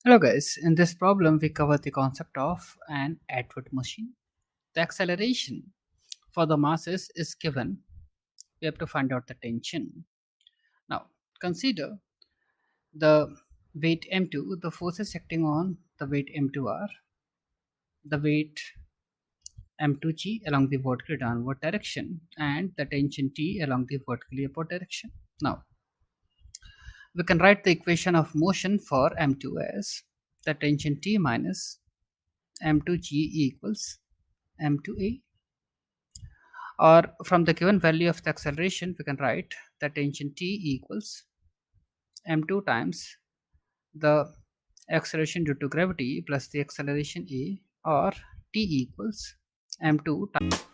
Hello guys, in this problem we cover the concept of an Atwood machine. The acceleration for the masses is given. We have to find out the tension. Now consider the weight m2, the forces acting on the weight m2 are the weight m2g along the vertically downward direction and the tension T along the vertically upward direction. Now we can write the equation of motion for m2 as the tension T minus m2g equals m2a, or from the given value of the acceleration we can write the tension T equals m2 times the acceleration due to gravity plus the acceleration a, or T equals m2 times